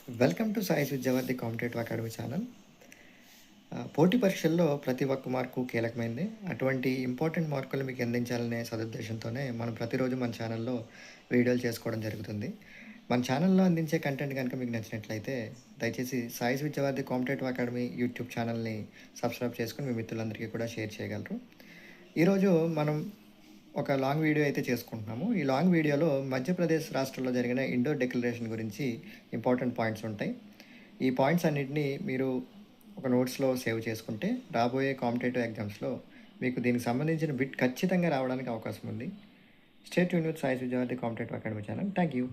Welcome to Sai's Vidyavardhi competitive academy channel. పోటీ పరీక్షల్లో ప్రతి ఒక్క మార్కు కీలకమైంది. అటువంటి ఇంపార్టెంట్ మార్కులు మీకు అందించాలనే సదుద్దేశంతోనే మనం ప్రతిరోజు మన ఛానల్లో వీడియోలు చేసుకోవడం జరుగుతుంది. మన ఛానల్లో అందించే కంటెంట్ కనుక మీకు నచ్చినట్లయితే దయచేసి సాయిస్ విద్యావర్ధి కాంపిటేటివ్ అకాడమీ యూట్యూబ్ ఛానల్ని సబ్స్క్రైబ్ చేసుకుని మీ మిత్రులందరికీ కూడా షేర్ చేయగలరు. ఈరోజు మనం ఒక లాంగ్ వీడియో అయితే చేసుకుంటున్నాము. ఈ లాంగ్ వీడియోలో మధ్యప్రదేశ్ రాష్ట్రంలో జరిగిన ఇండోర్ డిక్లరేషన్ గురించి ఇంపార్టెంట్ పాయింట్స్ ఉంటాయి. ఈ పాయింట్స్ అన్నిటినీ మీరు ఒక నోట్స్లో సేవ్ చేసుకుంటే రాబోయే కాంపిటేటివ్ ఎగ్జామ్స్లో మీకు దీనికి సంబంధించిన బిట్ ఖచ్చితంగా రావడానికి అవకాశం ఉంది. స్టే ట్యూన్ విత్ సాయిస్ విద్యార్థి competitive academy channel. Thank you.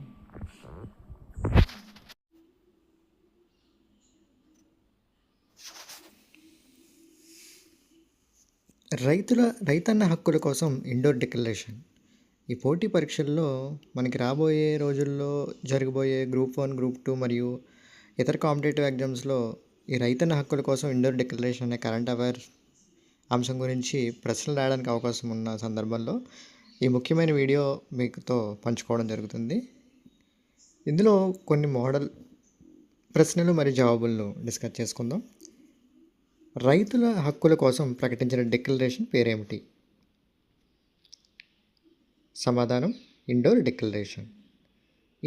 రైతన్న హక్కుల కోసం ఇండోర్ డిక్లరేషన్. ఈ పోటీ పరీక్షల్లో మనకి రాబోయే రోజుల్లో జరగబోయే గ్రూప్ 1, గ్రూప్ 2 మరియు ఇతర కాంపిటేటివ్ ఎగ్జామ్స్లో ఈ రైతన్న హక్కుల కోసం ఇండోర్ డిక్లరేషన్ అనే కరెంట్ అఫైర్స్ అంశం గురించి ప్రశ్నలు రాయడానికి అవకాశం ఉన్న సందర్భంలో ఈ ముఖ్యమైన వీడియో మీతో పంచుకోవడం జరుగుతుంది. ఇందులో కొన్ని మోడల్ ప్రశ్నలు మరియు జవాబులను డిస్కస్ చేసుకుందాం. రైతుల హక్కుల కోసం ప్రకటించిన డిక్లరేషన్ పేరేమిటి? సమాధానం ఇండోర్ డిక్లరేషన్.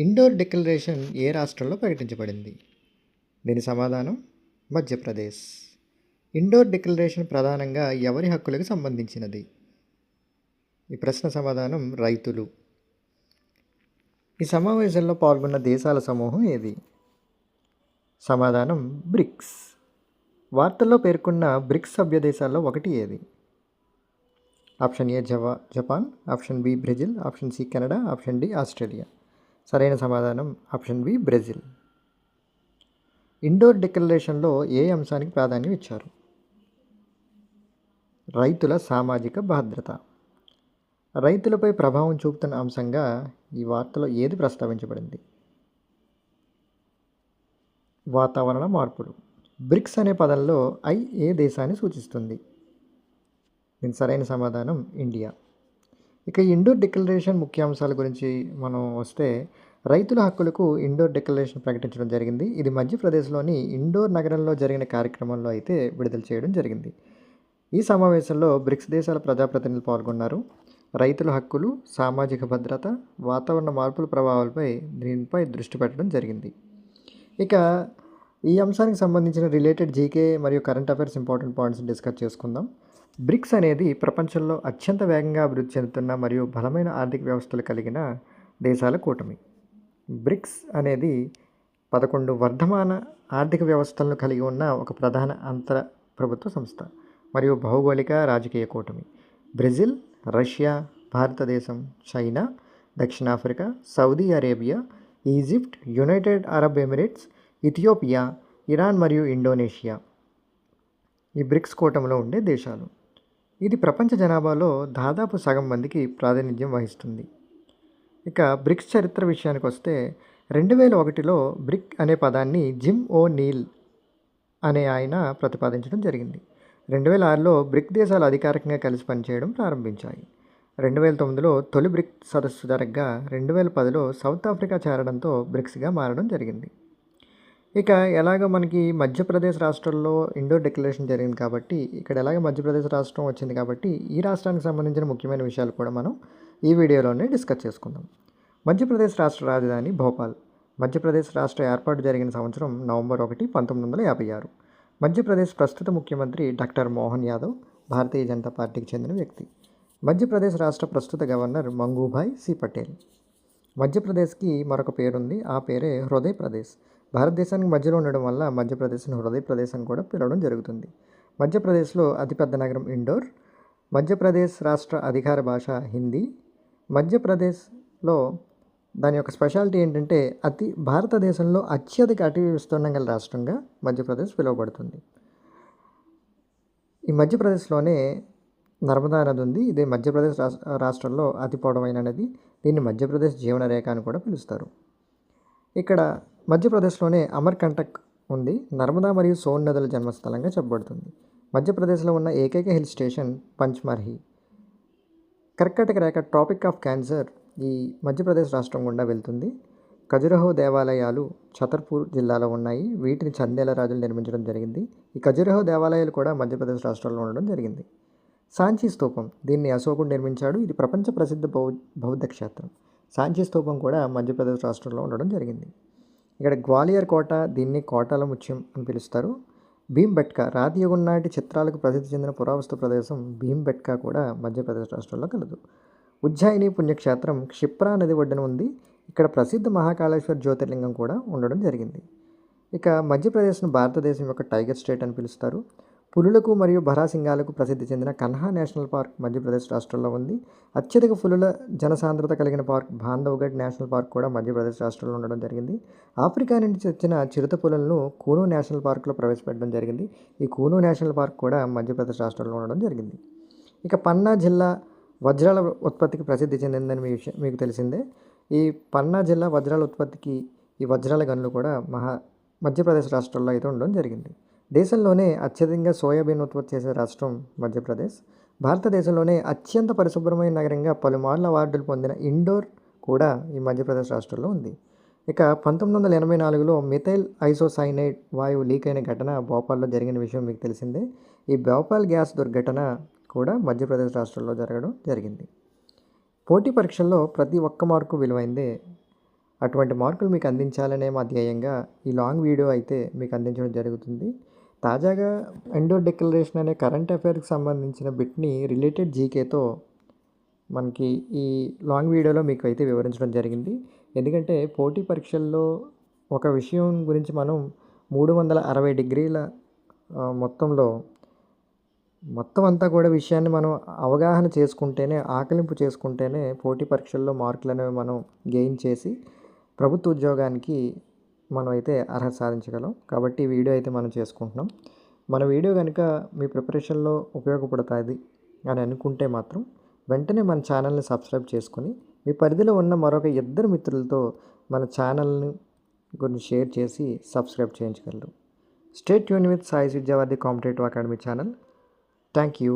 ఇండోర్ డిక్లరేషన్ ఏ రాష్ట్రంలో ప్రకటించబడింది? దీని సమాధానం మధ్యప్రదేశ్. ఇండోర్ డిక్లరేషన్ ప్రధానంగా ఎవరి హక్కులకు సంబంధించినది? ఈ ప్రశ్న సమాధానం రైతులు. ఈ సమావేశంలో పాల్గొన్న దేశాల సమూహం ఏది? సమాధానం బ్రిక్స్. వార్తల్లో పేర్కొన్న బ్రిక్స్ సభ్య దేశాల్లో ఒకటి ఏది? Option A Japan, option B Brazil, option C Canada, option D Australia. సరైన సమాధానం ఆప్షన్ బి బ్రెజిల్. ఇండోర్ డిక్లరేషన్లో ఏ అంశానికి ప్రాధాన్యం ఇచ్చారు? రైతుల సామాజిక భద్రత. రైతులపై ప్రభావం చూపుతున్న అంశంగా ఈ వార్తలో ఏది ప్రస్తావించబడింది? వాతావరణ మార్పులు. బ్రిక్స్ అనే పదంలో ఐ ఏ దేశాన్ని సూచిస్తుంది? దీనికి సరైన సమాధానం ఇండియా. ఇక ఇండోర్ డిక్లరేషన్ ముఖ్యాంశాల గురించి మనం వస్తే, రైతుల హక్కులకు ఇండోర్ డిక్లరేషన్ ప్రకటించడం జరిగింది. ఇది మధ్యప్రదేశ్లోని ఇండోర్ నగరంలో జరిగిన కార్యక్రమంలో అయితే విడుదల చేయడం జరిగింది. ఈ సమావేశంలో బ్రిక్స్ దేశాల ప్రజాప్రతినిధులు పాల్గొన్నారు. రైతుల హక్కులు, సామాజిక భద్రత, వాతావరణ మార్పుల ప్రభావాలపై దీనిపై దృష్టి పెట్టడం జరిగింది. ఇక ఈ అంశానికి సంబంధించిన రిలేటెడ్ జీకే మరియు current affairs important points discuss చేసుకుందాం. బ్రిక్స్ అనేది ప్రపంచంలో అత్యంత వేగంగా అభివృద్ధి చెందుతున్న మరియు బలమైన ఆర్థిక వ్యవస్థలు కలిగిన దేశాల కూటమి. బ్రిక్స్ అనేది 11 వర్ధమాన ఆర్థిక వ్యవస్థలను కలిగి ఉన్న ఒక ప్రధాన అంతర ప్రభుత్వ సంస్థ మరియు భౌగోళిక రాజకీయ కూటమి. బ్రెజిల్, రష్యా, భారతదేశం, చైనా, దక్షిణాఫ్రికా, Saudi Arabia, Egypt, United Arab Emirates, Ethiopia, Iran మరియు ఇండోనేషియా ఈ బ్రిక్స్ కూటమిలో ఉండే దేశాలు. ఇది ప్రపంచ జనాభాలో దాదాపు సగం మందికి ప్రాతినిధ్యం వహిస్తుంది. ఇక బ్రిక్స్ చరిత్ర విషయానికి వస్తే, 2001లో బ్రిక్ అనే పదాన్ని జిమ్ ఓ నీల్ అనే ఆయన ప్రతిపాదించడం జరిగింది. 2006లో బ్రిక్ దేశాలు అధికారికంగా కలిసి పనిచేయడం ప్రారంభించాయి. 2009లో తొలి బ్రిక్ సదస్సు జరగగా 2010లో సౌత్ ఆఫ్రికా చేరడంతో బ్రిక్స్గా మారడం జరిగింది. ఇక ఎలాగో మనకి మధ్యప్రదేశ్ రాష్ట్రంలో ఇండోర్ డిక్లరేషన్ జరిగింది కాబట్టి, ఇక్కడ ఎలాగ మధ్యప్రదేశ్ రాష్ట్రం వచ్చింది కాబట్టి ఈ రాష్ట్రానికి సంబంధించిన ముఖ్యమైన విషయాలు కూడా మనం ఈ వీడియోలోనే డిస్కస్ చేసుకుందాం. మధ్యప్రదేశ్ రాష్ట్ర రాజధాని భోపాల్. మధ్యప్రదేశ్ రాష్ట్ర ఏర్పాటు జరిగిన సంవత్సరం నవంబర్ 1, 1956. మధ్యప్రదేశ్ ప్రస్తుత ముఖ్యమంత్రి డాక్టర్ మోహన్ యాదవ్ భారతీయ జనతా పార్టీకి చెందిన వ్యక్తి. మధ్యప్రదేశ్ రాష్ట్ర ప్రస్తుత గవర్నర్ మంగూభాయ్ సి పటేల్. మధ్యప్రదేశ్కి మరొక పేరుంది, ఆ పేరే హృదయ్ ప్రదేశ్. భారతదేశానికి మధ్యలో ఉండడం వల్ల మధ్యప్రదేశ్ను హృదయ ప్రదేశ్ అని కూడా పిలవడం జరుగుతుంది. మధ్యప్రదేశ్లో అతిపెద్ద నగరం ఇండోర్. మధ్యప్రదేశ్ రాష్ట్ర అధికార భాష హిందీ. మధ్యప్రదేశ్లో దాని యొక్క స్పెషాలిటీ ఏంటంటే, భారతదేశంలో అత్యధిక అటవీ విస్తీర్ణం గల రాష్ట్రంగా మధ్యప్రదేశ్ పిలువబడుతుంది. ఈ మధ్యప్రదేశ్లోనే నర్మదా నది ఉంది. ఇదే మధ్యప్రదేశ్ రాష్ట్రంలో అతి పొడవైన నది. దీన్ని మధ్యప్రదేశ్ జీవనరేఖ అని కూడా పిలుస్తారు. ఇక్కడ మధ్యప్రదేశ్లోనే అమర్కంటక్ ఉంది. నర్మదా మరియు సోన్ నదుల జన్మస్థలంగా చెప్పబడుతుంది. మధ్యప్రదేశ్లో ఉన్న ఏకైక హిల్ స్టేషన్ పంచ్మర్హి. కర్కాటక రేఖ ట్రాపిక్ ఆఫ్ క్యాన్సర్ ఈ మధ్యప్రదేశ్ రాష్ట్రం గుండా వెళ్తుంది. ఖజురహో దేవాలయాలు ఛతర్పూర్ జిల్లాలో ఉన్నాయి. వీటిని చందేల రాజులు నిర్మించడం జరిగింది. ఈ ఖజురహో దేవాలయాలు కూడా మధ్యప్రదేశ్ రాష్ట్రంలో ఉండడం జరిగింది. సాంచి స్తూపం, దీన్ని అశోకుడు నిర్మించాడు. ఇది ప్రపంచ ప్రసిద్ధ బౌద్ధ క్షేత్రం. సాంచి స్తూపం కూడా మధ్యప్రదేశ్ రాష్ట్రంలో ఉండడం జరిగింది. ఇక్కడ గ్వాలియర్ కోట, దీన్ని కోటల ముత్యం అని పిలుస్తారు. భీంబెట్కా, రాతి యుగం నాటి చిత్రాలకు ప్రసిద్ధి చెందిన పురావస్తు ప్రదేశం భీంబెట్కా కూడా మధ్యప్రదేశ్ రాష్ట్రంలో కలదు. ఉజ్జయిని పుణ్యక్షేత్రం క్షిప్రా నది ఒడ్డున ఉంది. ఇక్కడ ప్రసిద్ధ మహాకాళేశ్వర జ్యోతిర్లింగం కూడా ఉండడం జరిగింది. ఇక మధ్యప్రదేశ్ను భారతదేశం యొక్క టైగర్ స్టేట్ అని పిలుస్తారు. పులులకు మరియు భరాసింగాలకు ప్రసిద్ధి చెందిన కన్హా నేషనల్ పార్క్ మధ్యప్రదేశ్ రాష్ట్రంలో ఉంది. అత్యధిక పులుల జనసాంద్రత కలిగిన పార్క్ బాంధవ్గఢ్ నేషనల్ పార్క్ కూడా మధ్యప్రదేశ్ రాష్ట్రంలో ఉండడం జరిగింది. ఆఫ్రికా నుంచి వచ్చిన చిరుత పులులను కూను నేషనల్ పార్క్లో ప్రవేశపెట్టడం జరిగింది. ఈ కూను నేషనల్ పార్క్ కూడా మధ్యప్రదేశ్ రాష్ట్రంలో ఉండడం జరిగింది. ఇక పన్నా జిల్లా వజ్రాల ఉత్పత్తికి ప్రసిద్ధి చెందిందని మీకు తెలిసిందే. ఈ పన్నా జిల్లా వజ్రాల ఉత్పత్తికి ఈ వజ్రాల గనులు కూడా మధ్యప్రదేశ్ రాష్ట్రంలో అయితే ఉండడం జరిగింది. దేశంలోనే అత్యధికంగా సోయాబీన్ ఉత్పత్తి చేసే రాష్ట్రం మధ్యప్రదేశ్. భారతదేశంలోనే అత్యంత పరిశుభ్రమైన నగరంగా పలుమార్లు అవార్డులు పొందిన ఇండోర్ కూడా ఈ మధ్యప్రదేశ్ రాష్ట్రంలో ఉంది. ఇక 1984లో మిథైల్ ఐసోసైనైడ్ వాయువు లీక్ అయిన ఘటన భోపాల్లో జరిగిన విషయం మీకు తెలిసిందే. ఈ భోపాల్ గ్యాస్ దుర్ఘటన కూడా మధ్యప్రదేశ్ రాష్ట్రంలో జరగడం జరిగింది. పోటీ పరీక్షల్లో ప్రతి ఒక్క మార్కు విలువైందే. అటువంటి మార్కులు మీకు అందించాలనే మా ధ్యేయంగా ఈ లాంగ్ వీడియో అయితే మీకు అందించడం జరుగుతుంది. తాజాగా ఇండోర్ డిక్లరేషన్ అనే కరెంట్ అఫైర్స్కి సంబంధించిన బిట్ని రిలేటెడ్ జీకేతో మనకి ఈ లాంగ్ వీడియోలో మీకు అయితే వివరించడం జరిగింది. ఎందుకంటే పోటీ పరీక్షల్లో ఒక విషయం గురించి మనం 360 డిగ్రీల మొత్తం అంతా కూడా విషయాన్ని మనం అవగాహన చేసుకుంటేనే, ఆకలింపు చేసుకుంటేనే పోటీ పరీక్షల్లో మార్కులు అనేవి మనం గెయిన్ చేసి ప్రభుత్వ ఉద్యోగానికి మనం అయితే అర్హత సాధించగలం. కాబట్టి ఈ వీడియో అయితే మనం చేసుకుంటున్నాం. మన వీడియో కనుక మీ ప్రిపరేషన్లో ఉపయోగపడుతుంది అని అనుకుంటే మాత్రం వెంటనే మన ఛానల్ని సబ్స్క్రైబ్ చేసుకుని మీ పరిధిలో ఉన్న మరొక 2 మిత్రులతో మన ఛానల్ని కొన్ని షేర్ చేసి సబ్స్క్రైబ్ చేయించగలరు. Stay tune with Sai Vidyavadi competitive academy channel. Thank you.